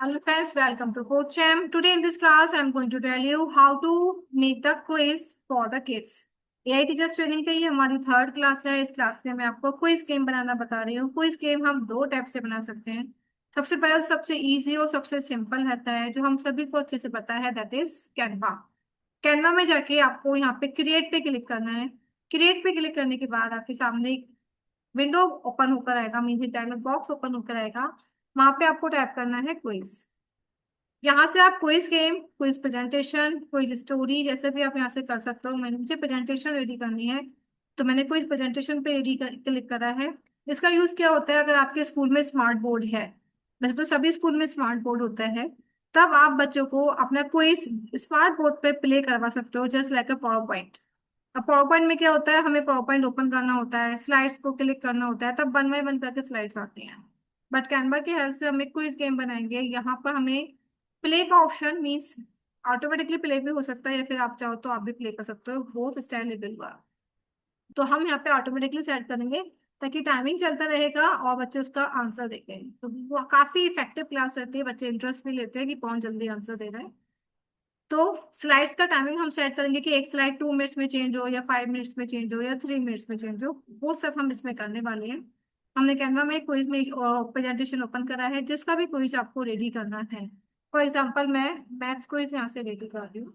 Hello friends, welcome to CoachChamp. Today in this class, I am going to tell you how to make the quiz for the kids. AI teachers training की ये हमारी third class है। इस class में मैं आपको quiz game बनाना बता रही हूँ। क्विज गेम हम दो टाइप से बना सकते हैं। सबसे पहला सबसे इजी और सबसे सिंपल रहता है जो हम सभी को अच्छे से पता है, दैट इज कैनवा। कैनवा में जाके आपको यहाँ पे क्रिएट पे क्लिक करना है। क्रिएट पे क्लिक करने के बाद आपके सामने एक विंडो ओपन होकर आएगा, मीन्स डायलॉग बॉक्स ओपन होकर आएगा। वहां पे आपको टाइप करना है क्विज। यहाँ से आप quiz game, quiz presentation, quiz story जैसे भी आप यहाँ से कर सकते हो। मैंने मुझे प्रेजेंटेशन रेडी करनी है तो मैंने क्विज प्रेजेंटेशन पे रेडी क्लिक करा है। इसका यूज क्या होता है, अगर आपके स्कूल में स्मार्ट बोर्ड है, वैसे तो सभी स्कूल में स्मार्ट बोर्ड होता है, तब आप बच्चों को अपना क्विज स्मार्ट बोर्ड पे प्ले करवा सकते हो, just like a power point. अब पावर पॉइंट में क्या होता है, हमें पावर पॉइंट ओपन करना होता है, स्लाइड्स को क्लिक करना होता है, तब वन बाय वन करके स्लाइड्स आती हैं। बट कैनवा की हेल्प से हम एक क्विज गेम बनाएंगे। यहाँ पर हमें प्ले का ऑप्शन मीन्स ऑटोमेटिकली प्ले भी हो सकता है, या फिर आप चाहो तो आप भी प्ले कर सकते हो, बोथ स्टाइल हुआ। तो हम यहाँ पे ऑटोमेटिकली सेट करेंगे ताकि टाइमिंग चलता रहेगा और बच्चे उसका आंसर देखें। तो वो काफी इफेक्टिव क्लास रहती है, बच्चे इंटरेस्ट भी लेते हैं कि कौन जल्दी आंसर दे रहा है। तो स्लाइड्स का टाइमिंग हम सेट करेंगे कि एक स्लाइड 2 मिनट्स में चेंज हो, या 5 मिनट्स में चेंज हो, या 3 मिनट्स में चेंज हो। वो सब हम इसमें करने वाले हैं। हमने कैनवा में क्विज में प्रेजेंटेशन ओपन करा है, जिसका भी क्विज आपको रेडी करना है। फॉर एग्जाम्पल मैं मैथ्स क्विज यहाँ से रेडी कर रही हूँ।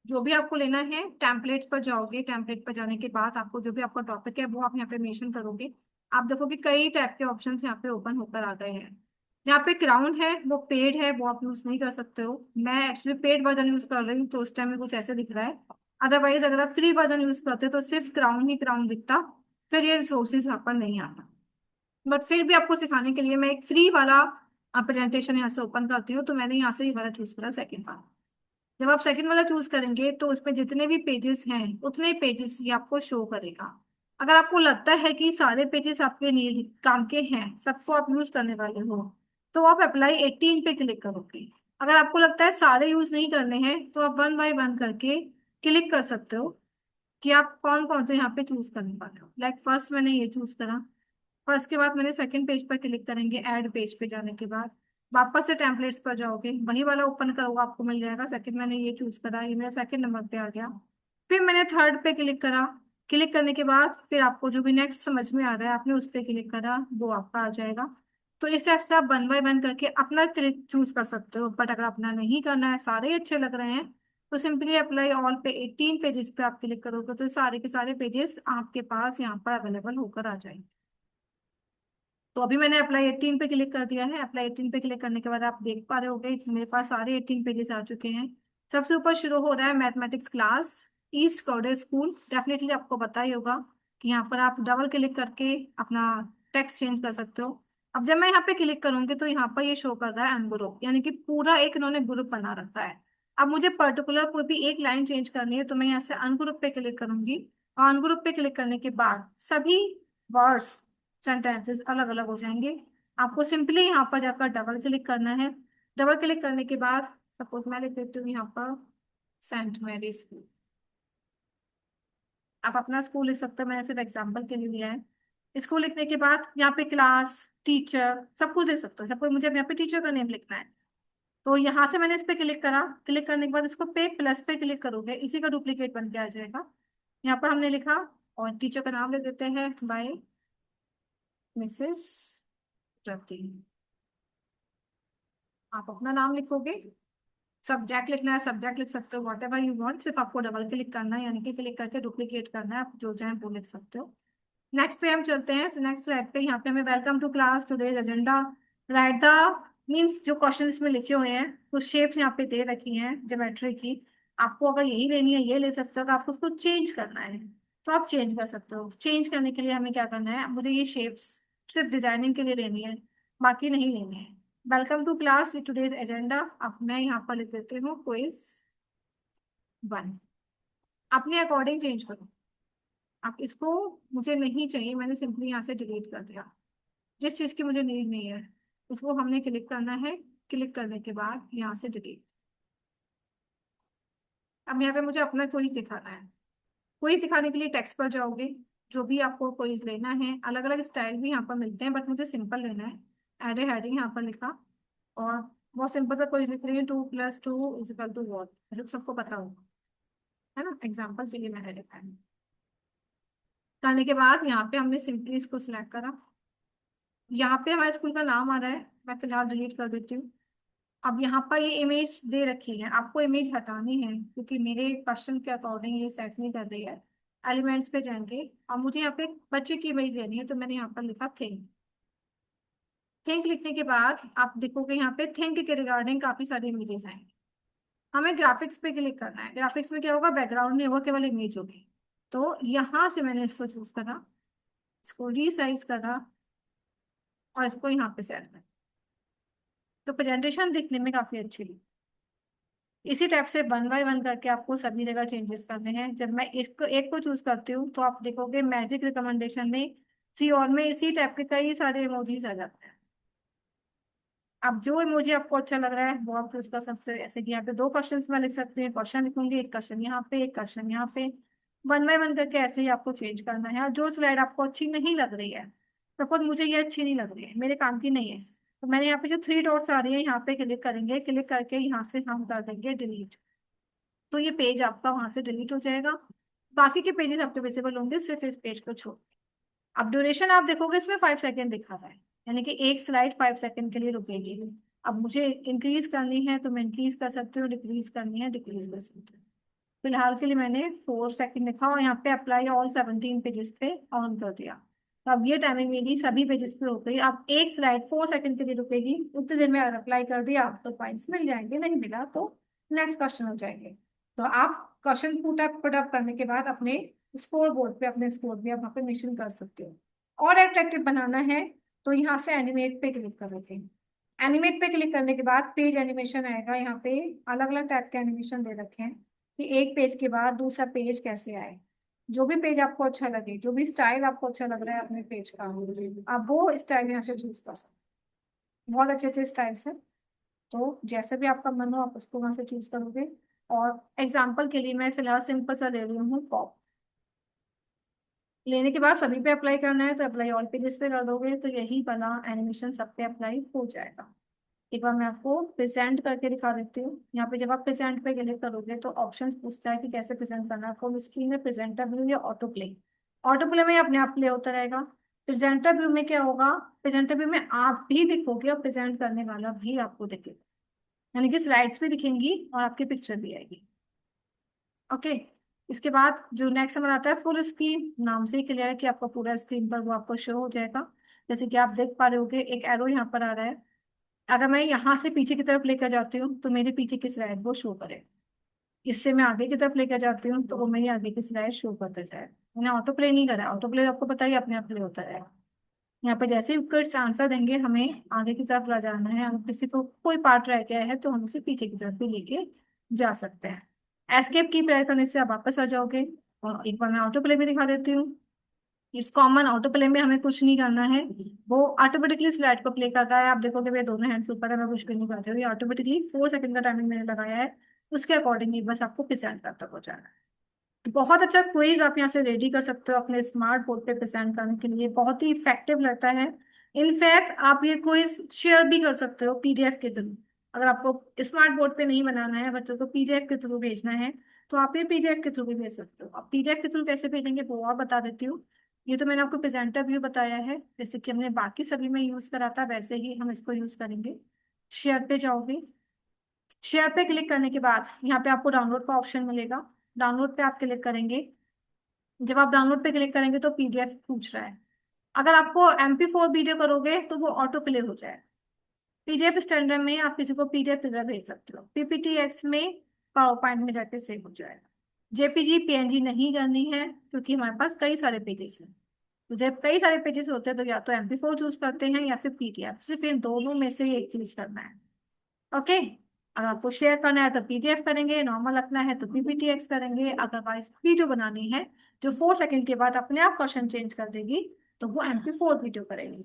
जो भी आपको लेना है, टेम्पलेट्स पर जाओगे, टेम्पलेट पर जाने के बाद आपको जो भी आपका टॉपिक है वो आप यहाँ पे मेंशन करोगे। आप देखोगे कई टाइप के ऑप्शंस यहाँ पे ओपन होकर आ गए हैं। जहाँ पे क्राउन है वो पेड है, वो आप यूज नहीं कर सकते हो। मैं एक्चुअली पेड वर्जन यूज कर रही हूँ तो उस टाइम में कुछ ऐसे दिख रहा है। अदरवाइज अगर आप फ्री वर्जन यूज करते तो सिर्फ क्राउन ही क्राउन दिखता, फिर ये रिसोर्सेज यहाँ पर नहीं आता। बट फिर भी आपको सिखाने के लिए मैं एक फ्री वाला प्रेजेंटेशन यहाँ से ओपन करती हूँ। तो मैंने यहाँ से ये वाला चूज करा, सेकेंड वाला। जब आप सेकंड वाला चूज करेंगे तो उसमें जितने भी पेजेस हैं उतने पेजेस ये आपको शो करेगा। अगर आपको लगता है कि सारे पेजेस आपके नीड काम के हैं, सबको आप यूज करने वाले हो, तो आप अप्लाई 18 पे क्लिक करोगे। अगर आपको लगता है सारे यूज नहीं करने हैं तो आप वन बाय वन करके क्लिक कर सकते हो कि आप कौन कौन से यहाँ पे चूज करने वाले हो। लाइक फर्स्ट मैंने ये चूज करा। फर्स्ट के बाद मैंने सेकंड पेज पर क्लिक करेंगे, ऐड पेज पे जाने के बाद वापस से टेम्पलेट्स पर जाओगे, वही वाला ओपन करोगे, आपको मिल जाएगा। सेकंड मैंने ये चूज करा, ये मेरा सेकंड नंबर पे आ गया। फिर मैंने थर्ड पे क्लिक करा। क्लिक करने के बाद फिर आपको जो भी नेक्स्ट समझ में आ रहा है आपने उस पे क्लिक करा, वो आपका आ जाएगा। तो इस टाइप से आप वन बाय वन करके अपना क्लिक चूज कर सकते हो। बट अगर अपना नहीं करना है, सारे ही अच्छे लग रहे हैं, तो सिंपली अप्लाई ऑल पे 18 पेजेस पे आप क्लिक करोगे तो सारे के सारे पेजेस आपके पास यहाँ पर अवेलेबल होकर आ जाएंगे। तो अभी मैंने अप्लाई 18 पे क्लिक कर दिया है। अप्लाई 18 पे क्लिक करने के बाद आप देख पा रहे होगे मेरे पास सारे 18 पेजेस आ चुके हैं। सबसे ऊपर शुरू हो रहा है मैथमेटिक्स क्लास, ईस्ट कॉर्डर स्कूल। डेफिनेटली आपको पता ही होगा कि यहाँ पर आप डबल क्लिक करके अपना टेक्स्ट चेंज कर सकते हो। अब जब मैं यहाँ पे क्लिक करूंगी तो यहाँ पर ये शो कर रहा है अनग्रुप, यानी कि पूरा एक इन्होंने ग्रुप बना रखा है। अब मुझे पर्टिकुलर कोई भी एक लाइन चेंज करनी है तो मैं यहाँ से अनग्रुप पे क्लिक करूंगी, और अनग्रुप पे क्लिक करने के बाद सभी वर्ड्स, सेंटेंसेस अलग अलग हो जाएंगे। आपको सिंपली यहाँ पर जाकर डबल क्लिक करना है। डबल क्लिक करने के बाद सपोज मैं लिख देती हूँ यहाँ पर सेंट मैरी स्कूल। आप अपना स्कूल लिख सकते हो, मैंने सिर्फ एग्जाम्पल के लिए लिया है। स्कूल लिखने के बाद यहाँ पे क्लास, टीचर सब कुछ दे सकते हो। सपोज मुझे अब यहाँ पे टीचर का नेम लिखना है, तो यहाँ से मैंने इस पे क्लिक करा। क्लिक करने के बाद इसको पे प्लस पे क्लिक करोगे, इसी का डुप्लीकेट बन के आ जाएगा। यहाँ पर हमने लिखा, और टीचर का नाम लिख देते हैं बाय मिसेस रति। आप अपना नाम लिखोगे। सब्जेक्ट लिखना है, सब्जेक्ट लिख सकते हो, वॉट एवर यू वांट। सिर्फ आपको डबल क्लिक करना है, यानी कि क्लिक करके डुप्लीकेट करना है। आप जो चाहें वो लिख सकते हो। नेक्स्ट पे हम चलते हैं। नेक्स्ट स्लाइड पे यहाँ पे हमें welcome to class today's agenda, right the means जो क्वेश्चन इसमें लिखे हुए हैं, कुछ शेप्स यहाँ पे दे रखी हैं ज्योमेट्री की। आपको अगर यही लेनी है ये ले सकते हो, अगर आपको उसको चेंज करना है तो आप चेंज कर सकते हो। चेंज करने के लिए हमें क्या करना है, मुझे ये शेप्स सिर्फ डिजाइनिंग के लिए लेनी है, बाकी नहीं लेनी है। Welcome to class today's agenda. अब मैं यहाँ पर लिख देती हूँ क्विज 1। अपने अकॉर्डिंग चेंज करो। आप इसको, मुझे नहीं चाहिए, मैंने सिंपली यहाँ से डिलीट कर दिया। जिस चीज की मुझे नीड नहीं है उसको हमने क्लिक करना है। क्लिक करने के बाद यहाँ से डिलीट। अब यहाँ पे मुझे अपना क्विज दिखाना है। क्विज दिखाने के लिए टेक्स्ट पर जाओगे, जो भी आपको क्विज लेना है, अलग अलग स्टाइल भी यहाँ पर मिलते हैं, बट मुझे सिंपल लेना है। एड ए हेडिंग यहाँ पर लिखा, और बहुत सिंपल सा क्विज लिख रही है, 2+2 = what, मतलब सबको पता होगा, है ना। एग्जाम्पल के लिए मैंने लिखा है। करने के बाद यहाँ पे हमने सिंपली इसको सिलेक्ट करा। यहाँ पे हमारे स्कूल का नाम आ रहा है, मैं फिलहाल डिलीट कर देती हूँ। अब यहाँ पर ये इमेज दे रखी है, आपको इमेज हटानी है क्योंकि मेरे क्वेश्चन के अकॉर्डिंग ये सेट नहीं कर रही है। एलिमेंट्स पे जाएंगे और मुझे यहाँ पे एक बच्चे की इमेज लेनी है, तो मैंने यहाँ पर लिखा थिंक। थिंक लिखने के बाद आप देखोगे यहाँ पे थिंक के रिगार्डिंग काफी सारी इमेजेस आएंगे। हमें ग्राफिक्स पे क्लिक करना है। ग्राफिक्स में क्या होगा, बैकग्राउंड नहीं होगा, केवल इमेज होगी। तो यहाँ से मैंने इसको चूज करा, इसको रीसाइज करा और इसको यहाँ पे सेट करा, तो प्रेजेंटेशन दिखने में काफी अच्छी लगी। इसी टाइप से 1 बाय 1 करके आपको सभी जगह चेंजेस करने हैं। जब मैं इसको एक को चूज करती हूँ तो आप देखोगे मैजिक रिकमेंडेशन में सी और में इसी टाइप के कई सारे इमोजीज आ जाते हैं। अब जो इमोजी आपको अच्छा लग रहा है वो आप चूज कर सकते हो। ऐसे कि यहाँ पे 2 क्वेश्चन मैं लिख सकती हूँ, क्वेश्चन लिखूंगी, एक क्वेश्चन यहाँ पे, एक क्वेश्चन यहाँ पे। 1 बाय 1 करके ऐसे ही आपको चेंज करना है। और जो स्लाइड आपको अच्छी नहीं लग रही है, सपोज मुझे ये अच्छी नहीं लग रही है, मेरे काम की नहीं है, तो मैंने यहाँ पे जो 3 डॉट्स आ रही है यहाँ पे क्लिक करेंगे, क्लिक करके यहाँ से हम कर देंगे डिलीट। तो ये पेज आपका वहां से डिलीट हो जाएगा। बाकी के पेजेस आपके विजिबल होंगे सिर्फ इस पेज को छोड़। अब ड्यूरेशन आप देखोगे इसमें 5 सेकेंड दिखा रहा है, यानी कि एक स्लाइड 5 सेकेंड के लिए रुकेगी। अब मुझे इंक्रीज करनी है तो मैं इंक्रीज कर सकती हूँ, डिक्रीज करनी है डिक्रीज कर सकती हूँ। फिलहाल के लिए मैंने 4 सेकेंड लिखा और यहाँ पे अप्लाई ऑल 17 पेजेस पे ऑन कर दिया। तो अब ये टाइमिंग मेरी सभी पेजेस पे हो गई। अब एक स्लाइड 4 सेकेंड के लिए रुकेगी, उतनी देर में अगर अप्लाई कर दिया तो पॉइंट्स मिल जाएंगे, नहीं मिला तो नेक्स्ट क्वेश्चन हो जाएंगे। तो आप क्वेश्चन पुट अप करने के बाद अपने स्कोर बोर्ड पे अपने स्कोर भी आप वहाँ पे मेंशन कर सकते हो। और अट्रैक्टिव बनाना है तो यहाँ से एनिमेट पे क्लिक कर देते हैं। एनिमेट पे क्लिक करने के बाद पेज एनिमेशन आएगा। यहाँ पे अलग अलग टाइप के एनिमेशन दे रखे हैं कि एक पेज के बाद दूसरा पेज कैसे आए। जो भी पेज आपको अच्छा लगे, जो भी स्टाइल आपको अच्छा लग रहा है अपने पेज का, आप वो स्टाइल यहाँ से चूज कर सकते हैं। बहुत अच्छे अच्छे स्टाइल्स हैं, तो जैसे भी आपका मन हो आप उसको वहां से चूज करोगे। और एग्जाम्पल के लिए मैं फिलहाल सिंपल सा ले रही हूँ पॉप। लेने के बाद सभी पे अप्लाई करना है, तो अप्लाई ऑल पेजेस पे कर दोगे तो यही वाला एनिमेशन सब पे अप्लाई हो जाएगा। एक बार मैं आपको प्रेजेंट करके दिखा देती हूँ। यहाँ पे जब आप प्रेजेंट पे क्लिक करोगे तो ऑप्शंस पूछता है कि कैसे प्रेजेंट करना है, फुल स्क्रीन में, प्रेजेंटर व्यू या ऑटो प्ले। ऑटो प्ले में अपने आप प्ले होता रहेगा। प्रेजेंटर व्यू में क्या होगा, प्रेजेंटर व्यू में आप भी दिखोगे और प्रेजेंट करने वाला भी आपको दिखेगा, यानी कि स्लाइड्स भी दिखेंगी और आपकी पिक्चर भी आएगी। ओके। इसके बाद जो नेक्स्ट नंबर आता है फुल स्क्रीन, नाम से ही क्लियर है कि आपका पूरा स्क्रीन पर वो आपको शो हो जाएगा। जैसे कि आप देख पा रहे होगे एक एरो यहाँ पर आ रहा है। अगर मैं यहाँ से पीछे की तरफ लेकर जाती हूँ तो मेरे पीछे की स्लाइड वो शो करे। इससे मैं आगे की तरफ लेकर जाती हूँ तो वो मेरी आगे की स्लाइड शो करते जाए। मैंने ऑटो प्ले नहीं करा, ऑटो प्ले आपको पता ही अपने आप प्ले होता है। यहाँ पे जैसे ही किड्स आंसर देंगे हमें आगे की तरफ ला जाना है। अगर किसी को कोई पार्ट रह गया है तो हम उसे पीछे की तरफ भी लेके जा सकते हैं। एस्केप की प्रेस करने से आप वापस आ जाओगे। और एक बार मैं ऑटो प्ले भी दिखा देती हूँ। इट्स कॉमन, ऑटो प्ले में हमें कुछ नहीं करना है, वो ऑटोमेटिकली स्लाइड को प्ले कर रहा है। आप देखोगे मेरे दोनों हैंड्स ऊपर है, मैं कुछ भी नहीं कर रही हूँ, ये ऑटोमेटिकली 4 सेकंड का टाइमिंग मैंने लगाया है, उसके अकॉर्डिंगली बस आपको प्रेजेंट करता हो जाना है। बहुत अच्छा क्विज आप यहाँ से रेडी कर सकते हो अपने स्मार्ट बोर्ड पे प्रेजेंट करने के लिए, बहुत ही इफेक्टिव लगता है। इनफैक्ट आप ये क्विज शेयर भी कर सकते हो पीडीएफ के थ्रू। अगर आपको स्मार्ट बोर्ड पे नहीं बनाना है, बच्चों को पीडीएफ के थ्रू भेजना है, तो आप ये पीडीएफ के थ्रू भी भेज सकते हो। अब पीडीएफ के थ्रू कैसे भेजेंगे वो और बता देती हूँ। ये तो मैंने आपको प्रेजेंटर व्यू बताया है, जैसे कि हमने बाकी सभी में यूज करा था वैसे ही हम इसको यूज करेंगे। शेयर पे जाओगे। शेयर पे क्लिक करने के बाद यहाँ पे आपको डाउनलोड का ऑप्शन मिलेगा। डाउनलोड पे आप क्लिक करेंगे। जब आप डाउनलोड पे क्लिक करेंगे तो पीडीएफ पूछ रहा है। अगर आपको MP4 वीडियो करोगे तो वो ऑटो प्ले हो जाए। पीडीएफ स्टैंडर्ड में आप किसी को पीडीएफ की तरह भेज सकते हो, PPTX में, पावर पॉइंट में जाके सेव हो जाएगा। JPG PNG नहीं करनी है क्योंकि हमारे पास कई सारे पेजेस हैं। तो जब कई सारे पेजेस होते हैं तो या तो MP4 चूज करते हैं या फिर PDF, सिर्फ इन दोनों में से एक चूज करना है। ओके। अगर आपको शेयर करना है तो PDF करेंगे, नॉर्मल रखना है तो PPTX करेंगे। अदरवाइज वीडियो बनानी है जो 4 सेकंड के बाद अपने आप क्वेश्चन चेंज कर देगी तो वो MP4 वीडियो करेंगे।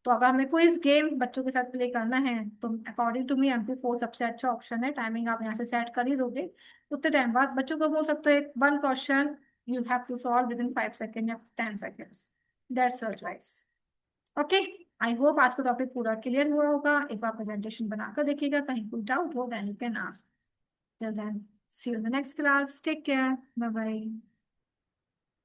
तो अगर हमें कोई गेम बच्चों के साथ प्ले करना है तो अकॉर्डिंग टू मी MP4 सबसे अच्छा ऑप्शन है। टाइमिंग आप यहाँ से सेट कर ही दोगे, उतने टाइम बाद बच्चों को बोल सकते हो एक 1 question You have to solve within 5 seconds या 10 seconds. That's your choice. Okay, I hope आज का टॉपिक पूरा क्लियर हुआ होगा। एक बार प्रेजेंटेशन बनाकर देखिएगा, कहीं कोई डाउट हो then you can ask. Till then see you in the next class, take care, bye bye.